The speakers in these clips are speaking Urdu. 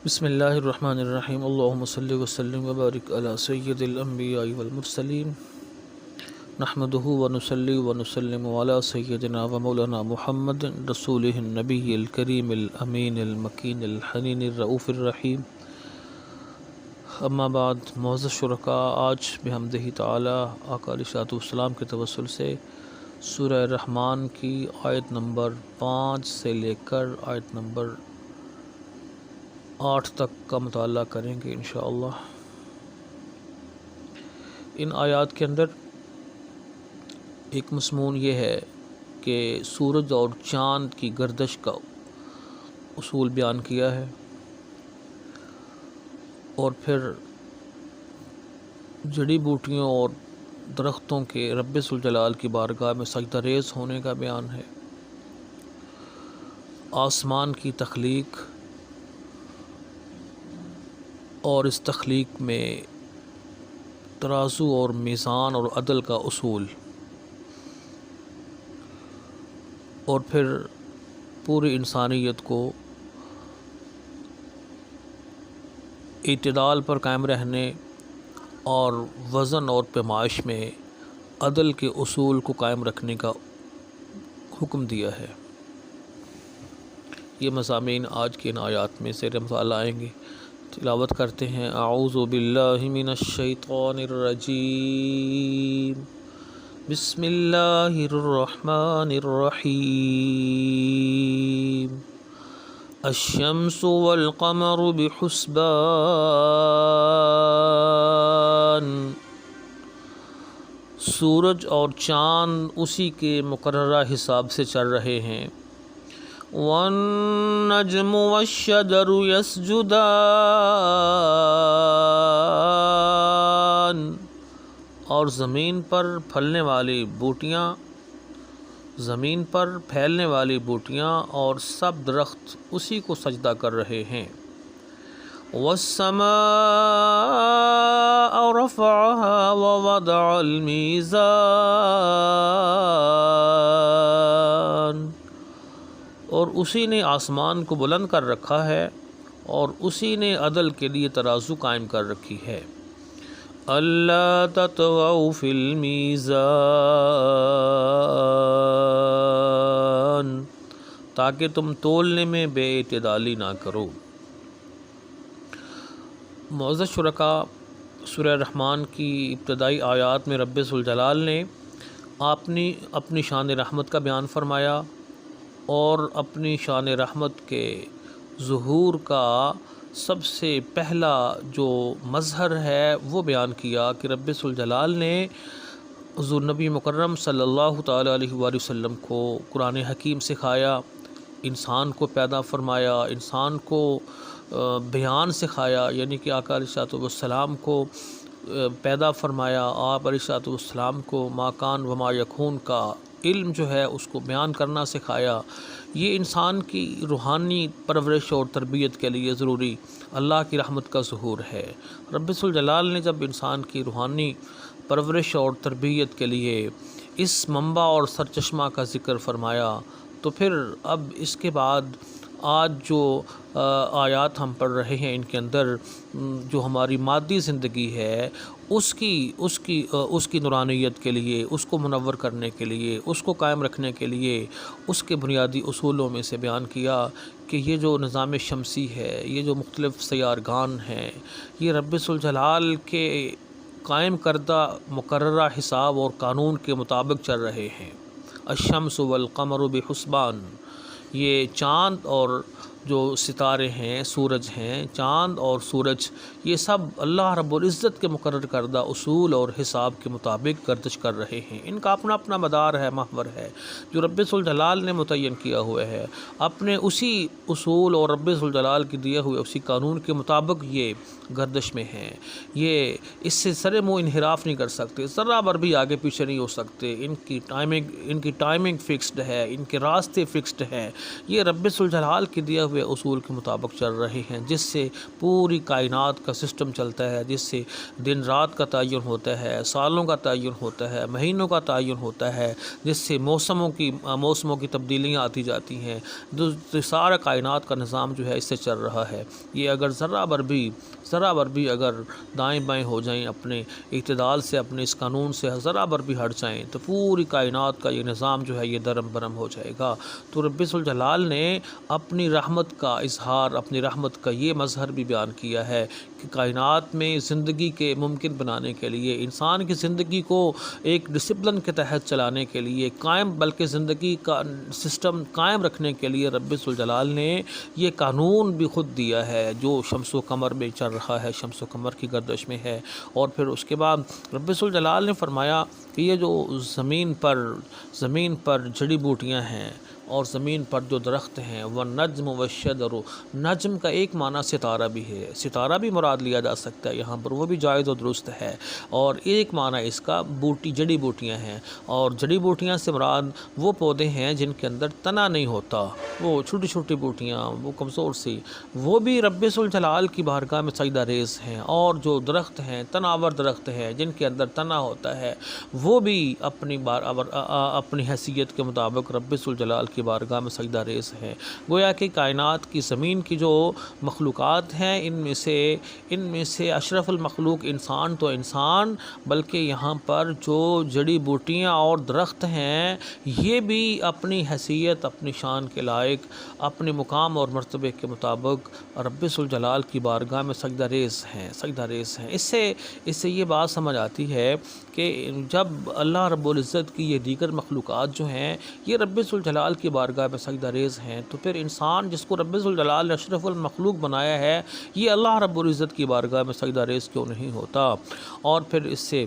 بسم اللہ الرحمن الرحیم اللہم صلی وسلم وبارک علی سید الانبیاء والمرسلین نحمدہ ونصلی ونسلم علی سیدنا و مولانا محمد رسولہ النبی الکریم الامین المکین الحنین الرؤوف الرحیم اما بعد معزز شرکاء، آج بحمدہ تعالی آقا علیہ الصلوۃ والسلام کے توسل سے سورہ رحمان کی آیت نمبر 5 سے لے کر آیت نمبر 8 تک کا مطالعہ کریں گے انشاءاللہ۔ ان آیات کے اندر ایک مضمون یہ ہے کہ سورج اور چاند کی گردش کا اصول بیان کیا ہے، اور پھر جڑی بوٹیوں اور درختوں کے رب ذوالجلال کی بارگاہ میں سجدہ ریز ہونے کا بیان ہے، آسمان کی تخلیق اور اس تخلیق میں ترازو اور میزان اور عدل کا اصول، اور پھر پوری انسانیت کو اعتدال پر قائم رہنے اور وزن اور پیمائش میں عدل کے اصول کو قائم رکھنے کا حکم دیا ہے۔ یہ مضامین آج کی ان آیات میں زیر مثال آئیں گے۔ تلاوت کرتے ہیں۔ اعوذ باللہ من الشیطان الرجیم، بسم اللہ الرحمن الرحیم، الشمس والقمر بحسبان، سورج اور چاند اسی کے مقررہ حساب سے چل رہے ہیں۔ والنجم والشجر يسجدان، اور زمین پر پھلنے والی بوٹیاں، زمین پر پھیلنے والی بوٹیاں اور سب درخت اسی کو سجدہ کر رہے ہیں۔ والسماء رفعها ووضع الميزان، اور اسی نے آسمان کو بلند کر رکھا ہے اور اسی نے عدل کے لیے ترازو قائم کر رکھی ہے۔ اللہ تطغوا فی المیزان، تاکہ تم تولنے میں بے اعتدالی نہ کرو۔ معزز شرکاء، سورہ رحمان کی ابتدائی آیات میں رب ذوالجلال نے اپنی شان رحمت کا بیان فرمایا، اور اپنی شان رحمت کے ظہور کا سب سے پہلا جو مظہر ہے وہ بیان کیا کہ رب ذوالجلال نے حضور نبی مکرم صلی اللہ تعالی علیہ وآلہ وسلم کو قرآن حکیم سکھایا، انسان کو پیدا فرمایا، انسان کو بیان سکھایا، یعنی کہ آقا علیہ الصلوۃ والسلام کو پیدا فرمایا، آپ علیہ الصلوۃ والسلام کو ما کان و ما یکون کا علم جو ہے اس کو بیان کرنا سکھایا۔ یہ انسان کی روحانی پرورش اور تربیت کے لیے ضروری اللہ کی رحمت کا ظہور ہے۔ رب ذوالجلال نے جب انسان کی روحانی پرورش اور تربیت کے لیے اس منبع اور سرچشمہ کا ذکر فرمایا، تو پھر اب اس کے بعد آج جو آیات ہم پڑھ رہے ہیں، ان کے اندر جو ہماری مادی زندگی ہے اس کی نورانیت کے لیے، اس کو منور کرنے کے لیے، اس کو قائم رکھنے کے لیے اس کے بنیادی اصولوں میں سے بیان کیا کہ یہ جو نظام شمسی ہے، یہ جو مختلف سیارگان ہیں، یہ رب ذوالجلال کے قائم کردہ مقررہ حساب اور قانون کے مطابق چل رہے ہیں۔ الشمس والقمر بحسبان، یہ چاند اور جو ستارے ہیں، سورج ہیں، چاند اور سورج، یہ سب اللہ رب العزت کے مقرر کردہ اصول اور حساب کے مطابق گردش کر رہے ہیں۔ ان کا اپنا اپنا مدار ہے، محور ہے، جو رب ذوالجلال نے متعین کیا ہوا ہے۔ اپنے اسی اصول اور رب ذوالجلال کے دیے ہوئے اسی قانون کے مطابق یہ گردش میں ہیں۔ یہ اس سے سر منہ انحراف نہیں کر سکتے، ذرہ بر بھی آگے پیچھے نہیں ہو سکتے۔ ان کی ٹائمنگ فکسڈ ہے، ان کے راستے فکسڈ ہیں۔ یہ رب ذوالجلال کے دیے ہوئے ہوئے اصول کے مطابق چل رہے ہیں، جس سے پوری کائنات کا سسٹم چلتا ہے، جس سے دن رات کا تعین ہوتا ہے، سالوں کا تعین ہوتا ہے، مہینوں کا تعین ہوتا ہے، جس سے موسموں کی تبدیلیاں آتی جاتی ہیں، سارا کائنات کا نظام جو ہے اس سے چل رہا ہے۔ یہ اگر ذرہ بر بھی اگر دائیں بائیں ہو جائیں، اپنے اعتدال سے، اپنے اس قانون سے ذرہ بر بھی ہٹ جائیں، تو پوری کائنات کا یہ نظام جو ہے یہ درم برم ہو جائے گا۔ تو رب ذوالجلال نے اپنی رحمت کا اظہار، اپنی رحمت کا یہ مظہر بھی بیان کیا ہے کہ کائنات میں زندگی کے ممکن بنانے کے لیے، انسان کی زندگی کو ایک ڈسپلن کے تحت چلانے کے لیے بلکہ زندگی کا سسٹم قائم رکھنے کے لیے رب ذوالجلال نے یہ قانون بھی خود دیا ہے، جو شمس و قمر میں چل رہا ہے، شمس و قمر کی گردش میں ہے۔ اور پھر اس کے بعد رب ذوالجلال نے فرمایا کہ یہ جو زمین پر جڑی بوٹیاں ہیں اور زمین پر جو درخت ہیں، والنجم والشجر، نجم کا ایک معنی ستارہ بھی ہے، ستارہ بھی مراد لیا جا سکتا ہے یہاں پر، وہ بھی جائز و درست ہے، اور ایک معنی اس کا جڑی بوٹیاں ہیں، اور جڑی بوٹیاں سے مراد وہ پودے ہیں جن کے اندر تنا نہیں ہوتا، وہ چھوٹی چھوٹی بوٹیاں، وہ کمزور سی، وہ بھی رب ذوالجلال کی بارگاہ میں سجدہ ریز ہیں، اور جو درخت ہیں، تناور درخت ہیں جن کے اندر تنا ہوتا ہے، وہ بھی اپنی حیثیت کے مطابق رب ذوالجلال کی بارگاہ میں سجدہ ریز ہے۔ گویا کہ کائنات کی زمین کی جو مخلوقات ہیں، ان میں سے اشرف المخلوق انسان تو انسان، بلکہ یہاں پر جو جڑی بوٹیاں اور درخت ہیں، یہ بھی اپنی حیثیت، اپنی شان کے لائق، اپنے مقام اور مرتبے کے مطابق رب ذوالجلال کی بارگاہ میں سجدہ ریز ہیں۔ اس سے یہ بات سمجھ آتی ہے کہ جب اللہ رب العزت کی یہ دیگر مخلوقات جو ہیں یہ رب ذوالجلال کی بارگاہ میں سجدہ ریز ہیں، تو پھر انسان جس کو رب ذوالجلال نے اشرف المخلوق بنایا ہے، یہ اللہ رب العزت کی بارگاہ میں سجدہ ریز کیوں نہیں ہوتا؟ اور پھر اس سے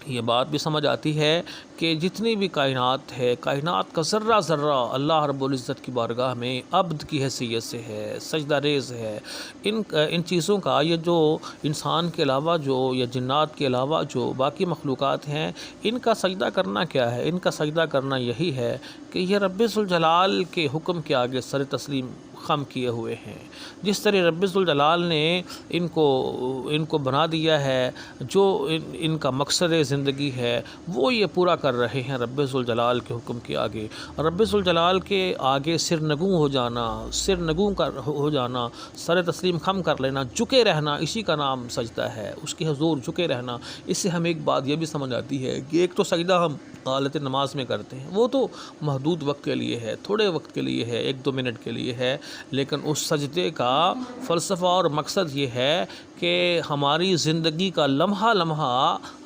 یہ بات بھی سمجھ آتی ہے کہ جتنی بھی کائنات ہے، کائنات کا ذرہ ذرہ اللہ رب العزت کی بارگاہ میں عبد کی حیثیت سے ہے، سجدہ ریز ہے۔ ان چیزوں کا یہ جو انسان کے علاوہ یا جنات کے علاوہ جو باقی مخلوقات ہیں، ان کا سجدہ کرنا کیا ہے؟ ان کا سجدہ کرنا یہی ہے کہ یہ رب ذوالجلال کے حکم کے آگے سر تسلیم خم کیے ہوئے ہیں۔ جس طرح رب ذوالجلال نے ان کو بنا دیا ہے، جو ان کا مقصد زندگی ہے، وہ یہ پورا کر رہے ہیں رب ذوالجلال کے حکم کے آگے۔ رب ذوالجلال کے آگے سر نگوں ہو جانا، سر تسلیم خم کر لینا، جھکے رہنا، اسی کا نام سجدہ ہے، اس کے حضور جھکے رہنا۔ اس سے ہمیں ایک بات یہ بھی سمجھ آتی ہے کہ ایک تو سجدہ ہم حالت نماز میں کرتے ہیں، وہ تو محدود وقت کے لیے ہے، تھوڑے وقت کے لیے ہے، 1-2 منٹ کے لیے ہے، لیکن اس سجدے کا فلسفہ اور مقصد یہ ہے کہ ہماری زندگی کا لمحہ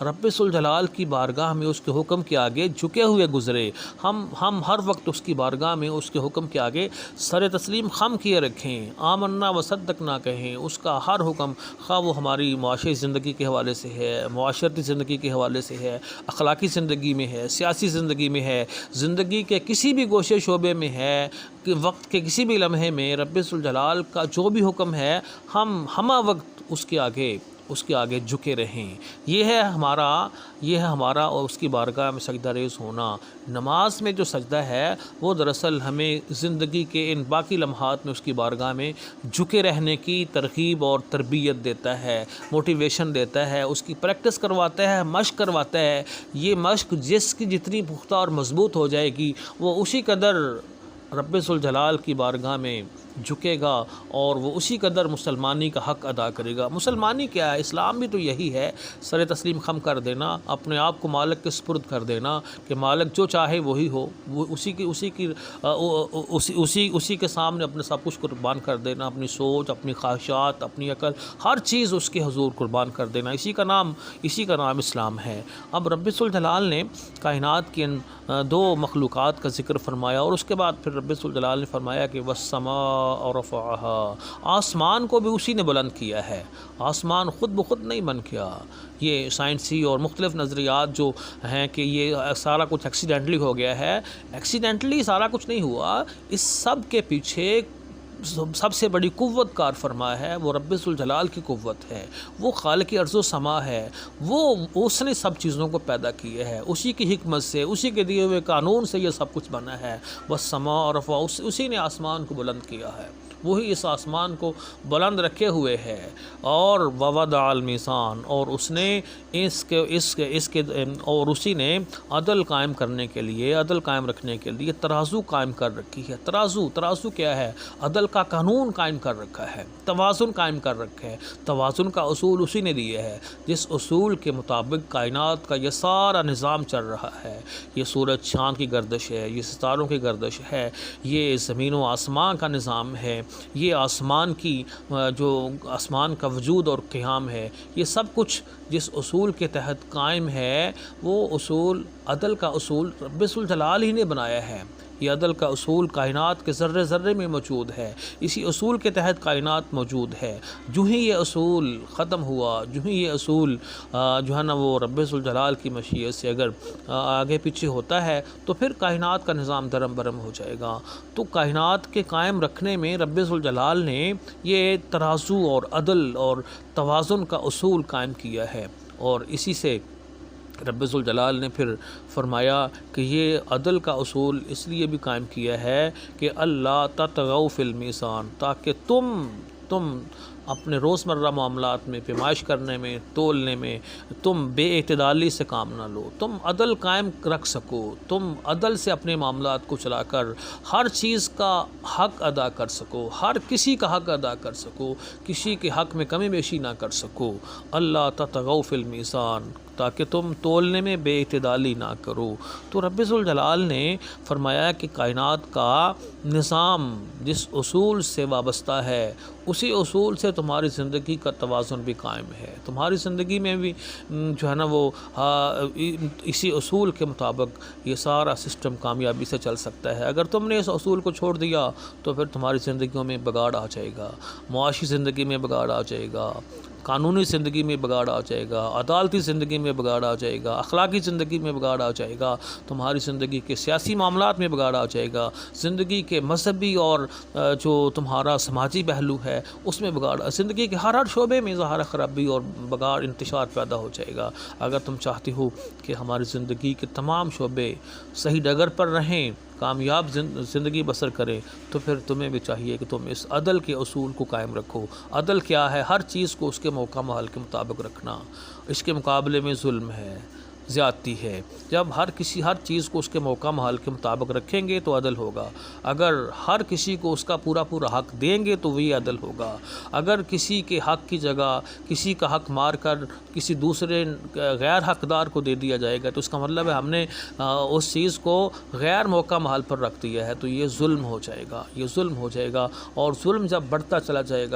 رب ذوالجلال کی بارگاہ میں اس کے حکم کے آگے جھکے ہوئے گزرے، ہم ہر وقت اس کی بارگاہ میں اس کے حکم کے آگے سر تسلیم خم کیے رکھیں، آمنا و صدقنا کہیں، اس کا ہر حکم، خواہ وہ ہماری معاشی زندگی کے حوالے سے ہے، معاشرتی زندگی کے حوالے سے ہے، اخلاقی زندگی میں ہے، سیاسی زندگی میں ہے، زندگی کے کسی بھی گوشے شعبے میں ہے، کہ وقت کے کسی بھی لمحے میں رب ذوالجلال کا جو بھی حکم ہے، ہم ہمہ وقت اس کے آگے جھکے رہیں۔ یہ ہے ہمارا اور اس کی بارگاہ میں سجدہ ریز ہونا۔ نماز میں جو سجدہ ہے وہ دراصل ہمیں زندگی کے ان باقی لمحات میں اس کی بارگاہ میں جھکے رہنے کی ترغیب اور تربیت دیتا ہے، موٹیویشن دیتا ہے، اس کی پریکٹس کرواتا ہے، مشق کرواتا ہے۔ یہ مشق جس کی جتنی پختہ اور مضبوط ہو جائے گی، وہ اسی قدر رب ذوالجلال کی بارگاہ میں جھکے گا، اور وہ اسی قدر مسلمانی کا حق ادا کرے گا۔ مسلمانی کیا ہے؟ اسلام بھی تو یہی ہے، سر تسلیم خم کر دینا، اپنے آپ کو مالک کے سپرد کر دینا، کہ مالک جو چاہے وہی ہو، وہ اسی کے سامنے اپنے سب کچھ قربان کر دینا، اپنی سوچ، اپنی خواہشات، اپنی عقل، ہر چیز اس کے حضور قربان کر دینا، اسی کا نام اسلام ہے۔ اب رب ذوالجلال نے کائنات کی ان 2 مخلوقات کا ذکر فرمایا، اور اس کے بعد پھر رب ذوالجلال نے فرمایا کہ والسماء رفعها، آسمان کو بھی اسی نے بلند کیا ہے، آسمان خود بخود نہیں بن کیا۔ یہ سائنسی اور مختلف نظریات جو ہیں کہ یہ سارا کچھ ایکسیڈنٹلی ہو گیا ہے، ایکسیڈنٹلی سارا کچھ نہیں ہوا، اس سب کے پیچھے سب سے بڑی قوت کار فرما ہے، وہ رب ذوالجلال کی قوت ہے، وہ خالق ارض و سما ہے، اس نے سب چیزوں کو پیدا کیا ہے، اسی کی حکمت سے، اسی کے دیے ہوئے قانون سے یہ سب کچھ بنا ہے۔ والسماء رفعها، اسی نے آسمان کو بلند کیا ہے۔ وہی اس آسمان کو بلند رکھے ہوئے ہے، اور ووضع المیزان، اور اس نے اس کے اور اسی نے عدل قائم کرنے کے لیے، عدل قائم رکھنے کے لیے ترازو قائم کر رکھی ہے۔ ترازو کیا ہے؟ عدل کا قانون قائم کر رکھا ہے، توازن قائم کر رکھا ہے۔ توازن کا اصول اسی نے دیے ہے، جس اصول کے مطابق کائنات کا یہ سارا نظام چل رہا ہے۔ یہ سورج چاند کی گردش ہے، یہ ستاروں کی گردش ہے، یہ زمین و آسمان کا نظام ہے، یہ آسمان کی جو آسمان کا وجود اور قیام ہے، یہ سب کچھ جس اصول کے تحت قائم ہے، وہ اصول عدل کا اصول رب ذوالجلال ہی نے بنایا ہے۔ یہ عدل کا اصول کائنات کے ذرے ذرے میں موجود ہے، اسی اصول کے تحت کائنات موجود ہے۔ جو ہی یہ اصول ختم ہوا، جو ہی یہ اصول جو ہے نا وہ رب ذوالجلال کی مشیت سے اگر آگے پیچھے ہوتا ہے تو پھر کائنات کا نظام درم برم ہو جائے گا۔ تو کائنات کے قائم رکھنے میں رب ذوالجلال نے یہ ترازو اور عدل اور توازن کا اصول قائم کیا ہے، اور اسی سے رب ذوالجلال نے پھر فرمایا کہ یہ عدل کا اصول اس لیے بھی قائم کیا ہے کہ اللہ تطغوا فی المیزان، تاکہ تم اپنے روزمرہ معاملات میں پیمائش کرنے میں، تولنے میں تم بے اعتدالی سے کام نہ لو، تم عدل قائم رکھ سکو، تم عدل سے اپنے معاملات کو چلا کر ہر چیز کا حق ادا کر سکو، ہر کسی کا حق ادا کر سکو، کسی کے حق میں کمی بیشی نہ کر سکو۔ اللہ تطغوا فی المیزان، تاکہ تم تولنے میں بے اعتدالی نہ کرو۔ تو رب ذوالجلال نے فرمایا کہ کائنات کا نظام جس اصول سے وابستہ ہے، اسی اصول سے تمہاری زندگی کا توازن بھی قائم ہے، تمہاری زندگی میں بھی جو ہے نا وہ اسی اصول کے مطابق یہ سارا سسٹم کامیابی سے چل سکتا ہے۔ اگر تم نے اس اصول کو چھوڑ دیا تو پھر تمہاری زندگیوں میں بگاڑ آ جائے گا، معاشی زندگی میں بگاڑ آ جائے گا، قانونی زندگی میں بگاڑ آ جائے گا، عدالتی زندگی میں بگاڑ آ جائے گا، اخلاقی زندگی میں بگاڑ آ جائے گا، تمہاری زندگی کے سیاسی معاملات میں بگاڑ آ جائے گا، زندگی کے مذہبی اور جو تمہارا سماجی پہلو ہے اس میں بگاڑ، زندگی کے ہر شعبے میں ظاہر خرابی اور بگاڑ انتشار پیدا ہو جائے گا۔ اگر تم چاہتے ہو کہ ہماری زندگی کے تمام شعبے صحیح ڈگر پر رہیں، کامیاب زندگی بسر کریں، تو پھر تمہیں بھی چاہیے کہ تم اس عدل کے اصول کو قائم رکھو۔ عدل کیا ہے؟ ہر چیز کو اس کے موقع محل کے مطابق رکھنا۔ اس کے مقابلے میں ظلم ہے، زیادتی ہے۔ جب ہر چیز کو اس کے موقع محل کے مطابق رکھیں گے تو عدل ہوگا۔ اگر ہر کسی کو اس کا پورا حق دیں گے تو وہی عدل ہوگا۔ اگر کسی کے حق کی جگہ کسی کا حق مار کر کسی دوسرے غیر حقدار کو دے دیا جائے گا تو اس کا مطلب ہے ہم نے اس چیز کو غیر موقع محل پر رکھ دیا ہے، تو یہ ظلم ہو جائے گا، یہ ظلم ہو جائے گا۔ اور ظلم جب بڑھتا چلا جائے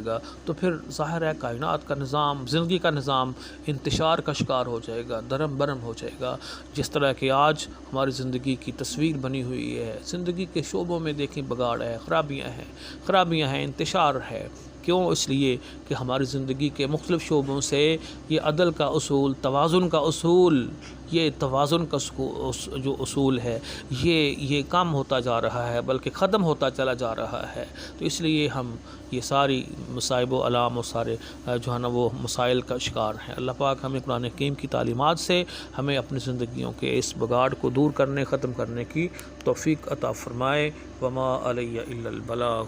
گا تو پھر ظاہر ہے کائنات کا نظام، زندگی کا نظام انتشار کا شکار ہو جائے گا، درم برم ہو جائے گا۔ جس طرح کہ آج ہماری زندگی کی تصویر بنی ہوئی ہے، زندگی کے شعبوں میں دیکھیں بگاڑ ہے، خرابیاں ہیں، انتشار ہے۔ کیوں؟ اس لیے کہ ہماری زندگی کے مختلف شعبوں سے یہ عدل کا اصول، توازن کا اصول، یہ توازن کا جو اصول ہے یہ کم ہوتا جا رہا ہے، بلکہ ختم ہوتا چلا جا رہا ہے۔ تو اس لیے ہم یہ ساری مصائب و علام و سارے جو ہے نا وہ مسائل کا شکار ہیں۔ اللہ پاک ہمیں قرآن حکیم کی تعلیمات سے ہمیں اپنی زندگیوں کے اس بگاڑ کو دور کرنے، ختم کرنے کی توفیق عطا فرمائے۔ وما علی الا البلاغ۔